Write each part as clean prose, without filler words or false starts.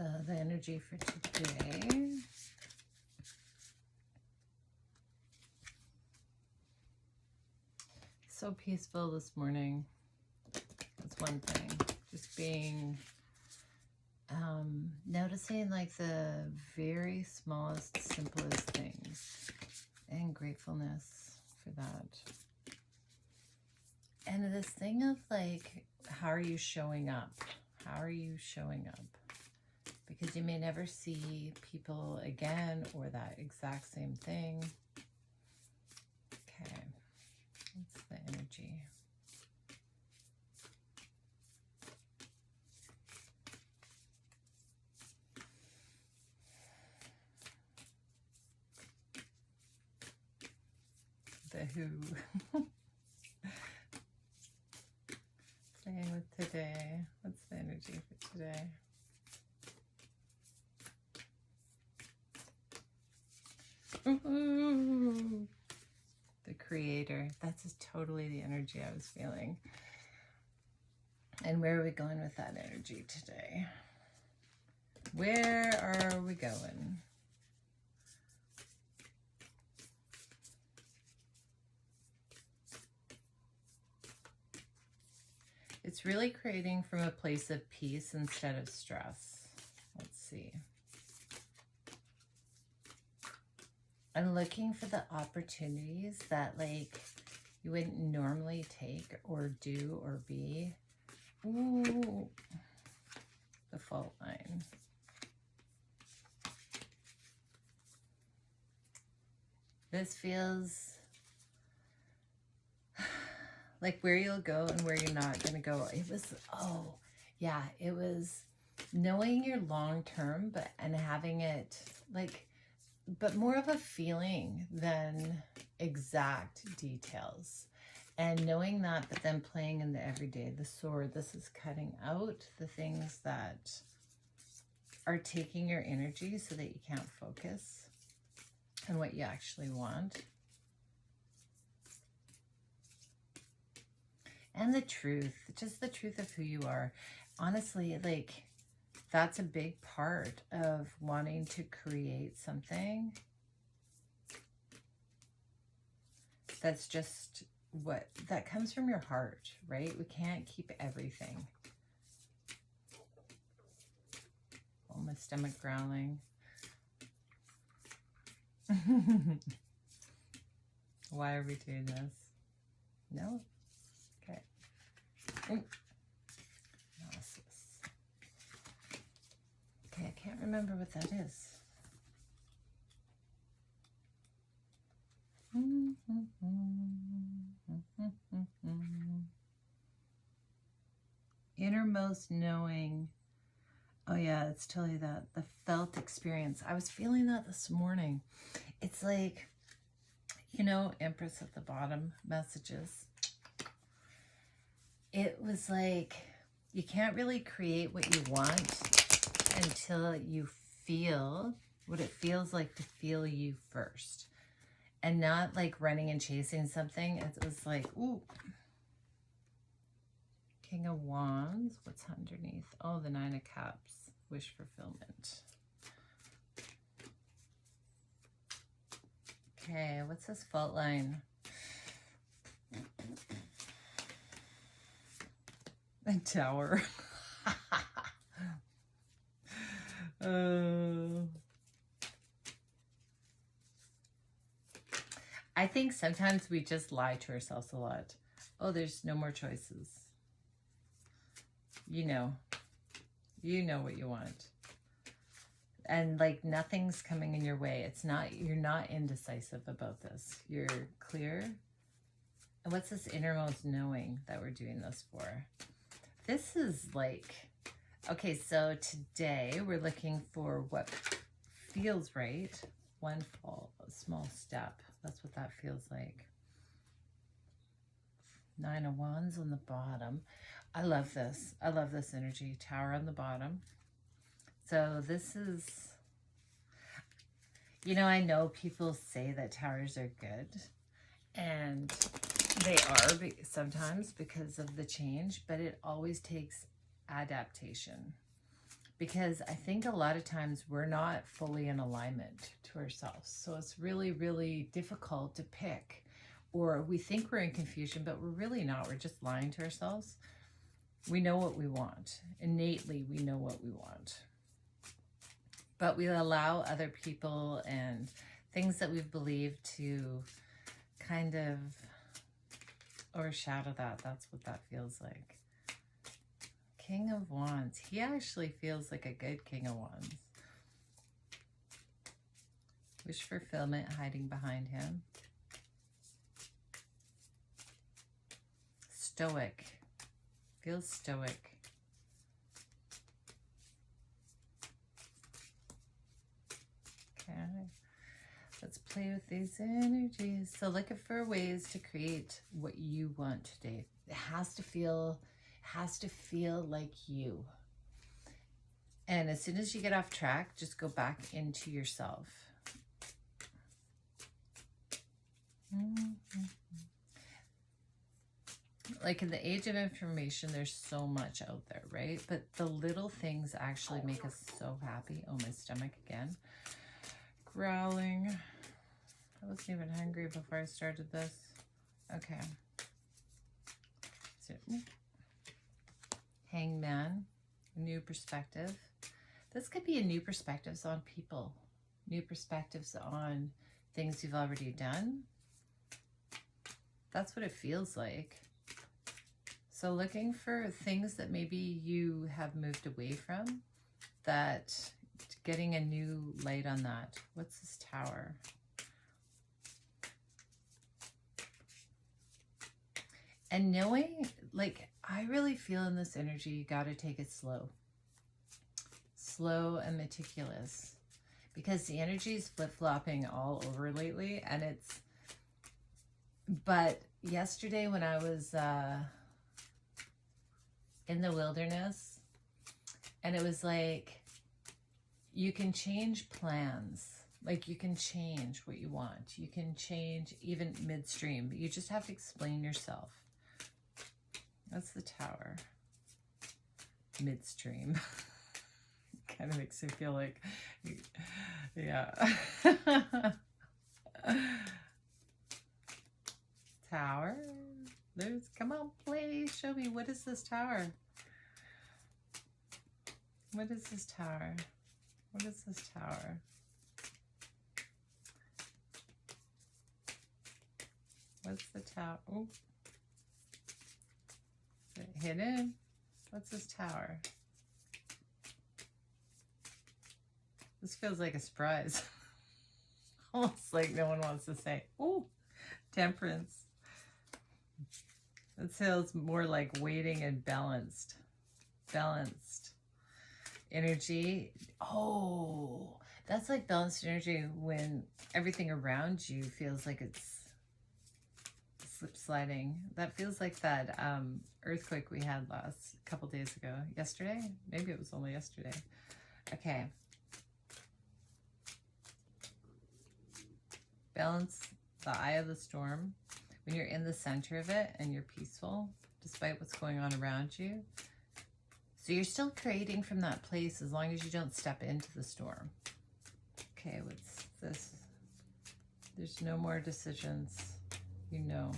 So the energy for today. So peaceful this morning. That's one thing. Just being, noticing like the very smallest, simplest things, and gratefulness for that. And this thing of like, how are you showing up? How are you showing up? Because you may never see people again or that exact same thing. Okay, that's the energy. The who. Playing with today. What's the energy for today? Ooh, the creator. That's just totally the energy I was feeling. And where are we going with that energy today? Where are we going? It's really creating from a place of peace instead of stress. Let's see. I'm looking for the opportunities that like you wouldn't normally take or do or be. Ooh, the fault line. This feels like where you'll go and where you're not going to go. It was, oh, yeah, it was knowing your long term, and having it like, but more of a feeling than exact details. And knowing that, but then playing in the everyday, the sword, this is cutting out the things that are taking your energy so that you can't focus on what you actually want. And the truth, just the truth of who you are. Honestly, like, that's a big part of wanting to create something that's just that comes from your heart, right? We can't keep everything. Oh, my stomach growling. Why are we doing this? No? Okay. Analysis. Okay, I can't remember what that is. Innermost knowing. Oh yeah, it's totally that. The felt experience. I was feeling that this morning. It's like, you know, Empress at the bottom, messages. It was like, you can't really create what you want until you feel what it feels like to feel you first. And not like running and chasing something. It was like, ooh. King of Wands. What's underneath? Oh, the Nine of Cups. Wish fulfillment. Okay, what's this fault line? A Tower. I think sometimes we just lie to ourselves a lot. Oh, there's no more choices. You know what you want. And like nothing's coming in your way. It's not, you're not indecisive about this. You're clear. And what's this innermost knowing that we're doing this for? This is like, okay, so today we're looking for what feels right. One small step. That's what that feels like. Nine of Wands on the bottom. I love this. I love this energy. Tower on the bottom. So this is, you know, I know people say that towers are good, and they are sometimes because of the change, but it always takes adaptation. because I think a lot of times we're not fully in alignment to ourselves. So it's really, really difficult to pick, or we think we're in confusion, but we're really not. We're just lying to ourselves. We know what we want. Innately, we know what we want. But we allow other people and things that we've believed to kind of overshadow that. That's what that feels like. King of Wands. He actually feels like a good King of Wands. Wish fulfillment hiding behind him. Stoic. Feels stoic. Okay. Let's play with these energies. So looking for ways to create what you want today. It has to feel like you. And as soon as you get off track, just go back into yourself. Like in the age of information, there's so much out there, right? But the little things actually make us so happy. Oh, my stomach again. Growling. I wasn't even hungry before I started this. Okay. So, Hangman. New perspective. This could be a new perspectives on people. New perspectives on things you've already done. That's what it feels like. So looking for things that maybe you have moved away from, that getting a new light on that. What's this Tower? And knowing, like, I really feel in this energy, you got to take it slow. Slow and meticulous. Because the energy is flip-flopping all over lately. And it's, but yesterday when I was in the wilderness, and it was like, you can change plans. Like, you can change what you want. You can change even midstream, but you just have to explain yourself. That's the Tower. Midstream. Kind of makes me feel like, yeah. Tower. Come on, please show me. What is this Tower? What is this Tower? What is this Tower? What's the Tower? Oh. Is it hidden? What's this Tower? This feels like a surprise. Almost like no one wants to say, oh, Temperance. It feels more like waiting and balanced. Balanced energy. Oh, that's like balanced energy when everything around you feels like it's slip sliding. That feels like that earthquake we had a couple days ago. Yesterday? Maybe it was only yesterday. Okay. Balance the eye of the storm. When you're in the center of it and you're peaceful, despite what's going on around you. So you're still creating from that place as long as you don't step into the storm. Okay, what's this? There's no more decisions. You know.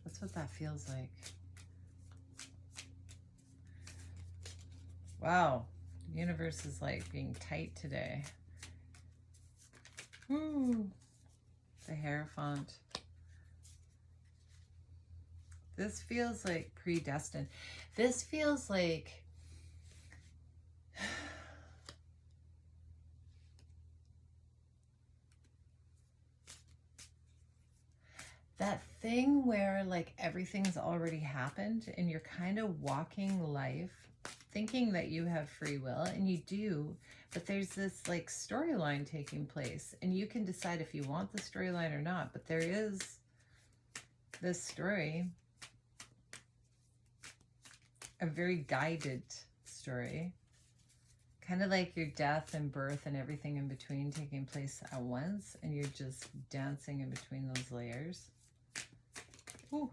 That's what that feels like. Wow. The universe is like being tight today. Woo. The Hierophant. This feels like predestined. This feels like that thing where like everything's already happened and you're kind of walking life thinking that you have free will, and you do, but there's this like storyline taking place and you can decide if you want the storyline or not, but there is this story. A very guided story, kind of like your death and birth and everything in between taking place at once, and you're just dancing in between those layers. Ooh.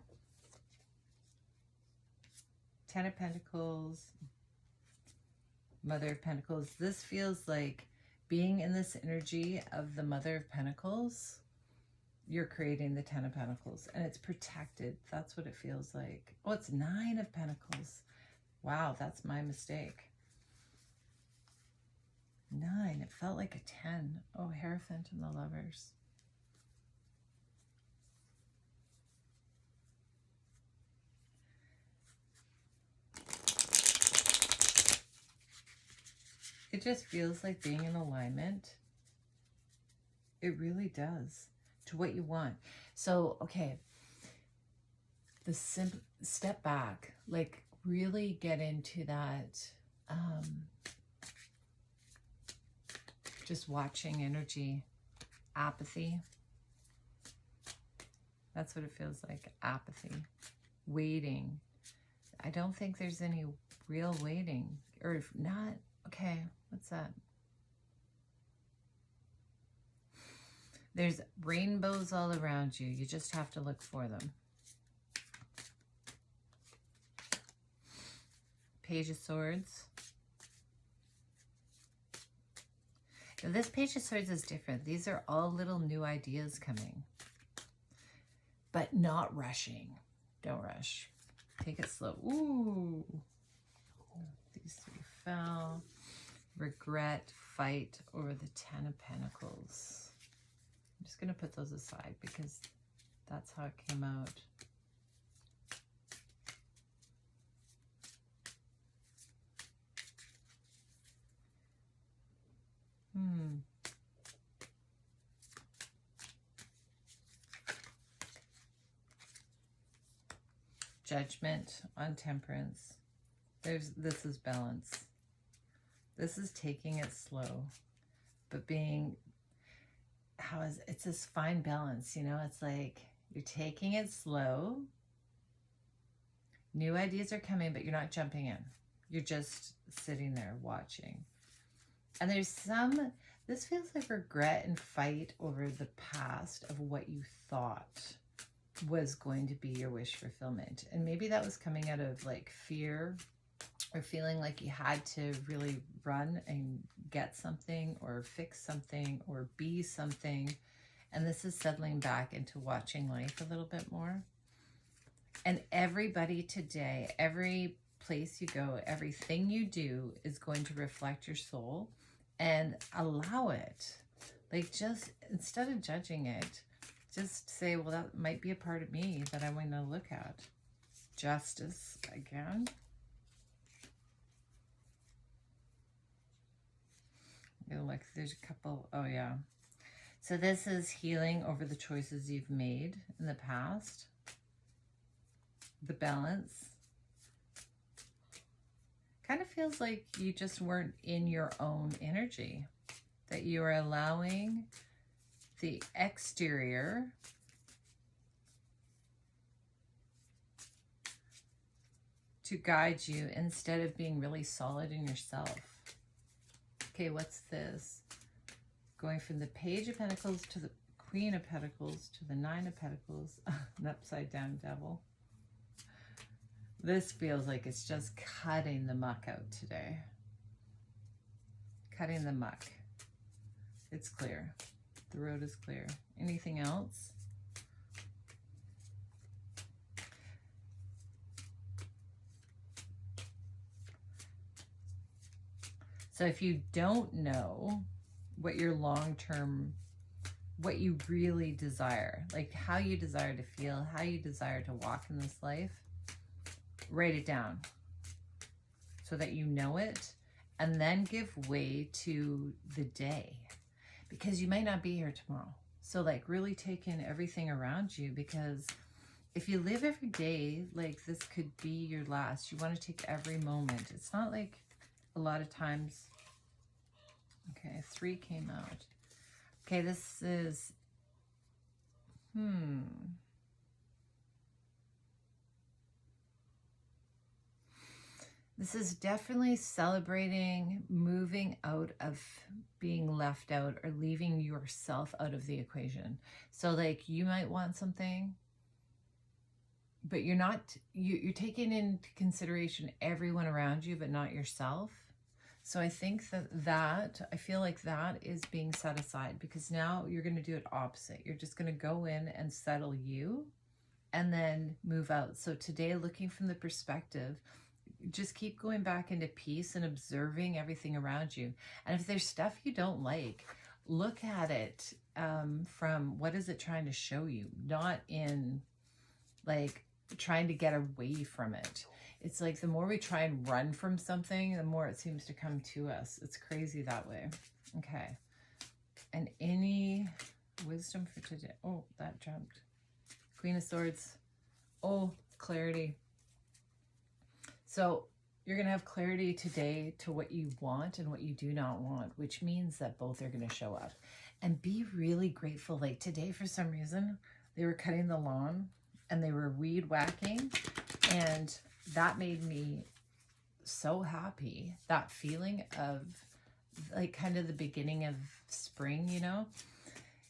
Ten of Pentacles, Mother of Pentacles. This feels like being in this energy of the Mother of Pentacles. You're creating the Ten of Pentacles and it's protected. That's what it feels like. Oh, it's Nine of Pentacles. Wow, that's my mistake. 9. It felt like a 10. Oh, Hierophant and the Lovers. It just feels like being in alignment. It really does, to what you want. So, okay, the step back, like really get into that, just watching energy, apathy. That's what it feels like, apathy, waiting. I don't think there's any real waiting, or if not, okay, what's that? There's rainbows all around you. You just have to look for them. Page of Swords. Now, this Page of Swords is different. These are all little new ideas coming. But not rushing. Don't rush. Take it slow. Ooh. These 3 fell. Regret, fight over the 10 of Pentacles. I'm just going to put those aside because that's how it came out. Judgment on Temperance. This is balance. This is taking it slow, but being, it's this fine balance, you know, it's like you're taking it slow. New ideas are coming, but you're not jumping in. You're just sitting there watching. And there's this feels like regret and fight over the past of what you thought was going to be your wish fulfillment. And maybe that was coming out of like fear or feeling like you had to really run and get something or fix something or be something. And this is settling back into watching life a little bit more. And everybody today, every place you go, everything you do is going to reflect your soul, and allow it. Like, just instead of judging it, just say, well, that might be a part of me that I want to look at. Justice again. Look, there's a couple. Oh, yeah. So this is healing over the choices you've made in the past. The balance. Kind of feels like you just weren't in your own energy. That you are allowing the exterior to guide you instead of being really solid in yourself. Okay, what's this? Going from the Page of Pentacles to the Queen of Pentacles to the Nine of Pentacles, an upside down devil. This feels like it's just cutting the muck out today. Cutting the muck. It's clear. The road is clear. Anything else? So if you don't know what your long-term, what you really desire, like how you desire to feel, how you desire to walk in this life, write it down so that you know it, and then give way to the day, because you might not be here tomorrow. So like really take in everything around you, because if you live every day like this could be your last, you want to take every moment. It's not like a lot of times. Okay, 3 came out. Okay, this is this is definitely celebrating moving out of being left out or leaving yourself out of the equation. So like you might want something, but you're taking into consideration everyone around you, but not yourself. So I think I feel like that is being set aside, because now you're going to do it opposite. You're just going to go in and settle you and then move out. So today, looking from the perspective, just keep going back into peace and observing everything around you. And if there's stuff you don't like, look at it from what is it trying to show you, not in like trying to get away from it. It's like the more we try and run from something, the more it seems to come to us. It's crazy that way. Okay. And any wisdom for today? Oh, that jumped. Queen of Swords. Oh, clarity. So you're going to have clarity today to what you want and what you do not want, which means that both are going to show up. And be really grateful. Like today, for some reason, they were cutting the lawn and they were weed whacking, and that made me so happy. That feeling of like kind of the beginning of spring, you know,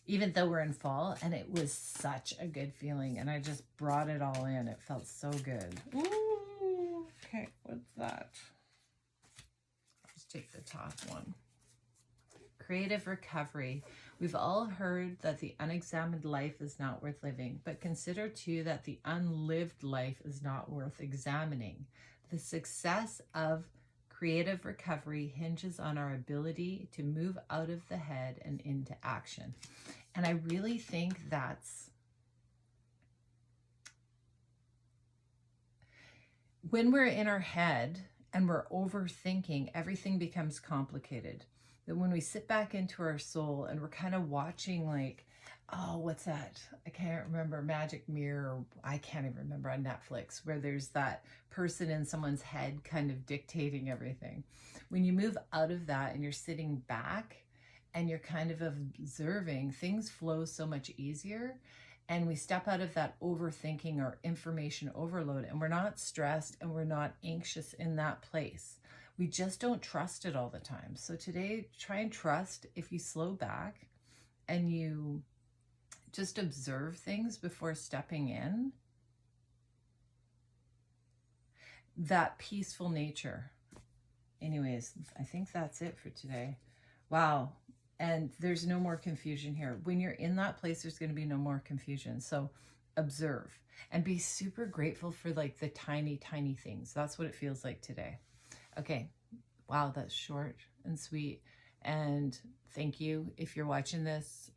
even though we're in fall, and it was such a good feeling, and I just brought it all in. It felt so good. Ooh, okay, what's that? Let's take the top one. Creative recovery. We've all heard that the unexamined life is not worth living, but consider too that the unlived life is not worth examining. The success of creative recovery hinges on our ability to move out of the head and into action. And I really think that's when we're in our head and we're overthinking, everything becomes complicated. That when we sit back into our soul and we're kind of watching like, oh, what's that? I can't remember, Magic Mirror. I can't even remember, on Netflix, where there's that person in someone's head kind of dictating everything. When you move out of that and you're sitting back and you're kind of observing, things flow so much easier. And we step out of that overthinking or information overload, and we're not stressed and we're not anxious in that place. We just don't trust it all the time. So today, try and trust if you slow back and you just observe things before stepping in, that peaceful nature. Anyways, I think that's it for today. Wow. And there's no more confusion here. When you're in that place, there's going to be no more confusion. So observe and be super grateful for like the tiny, tiny things. That's what it feels like today. Okay. Wow, that's short and sweet. And thank you if you're watching this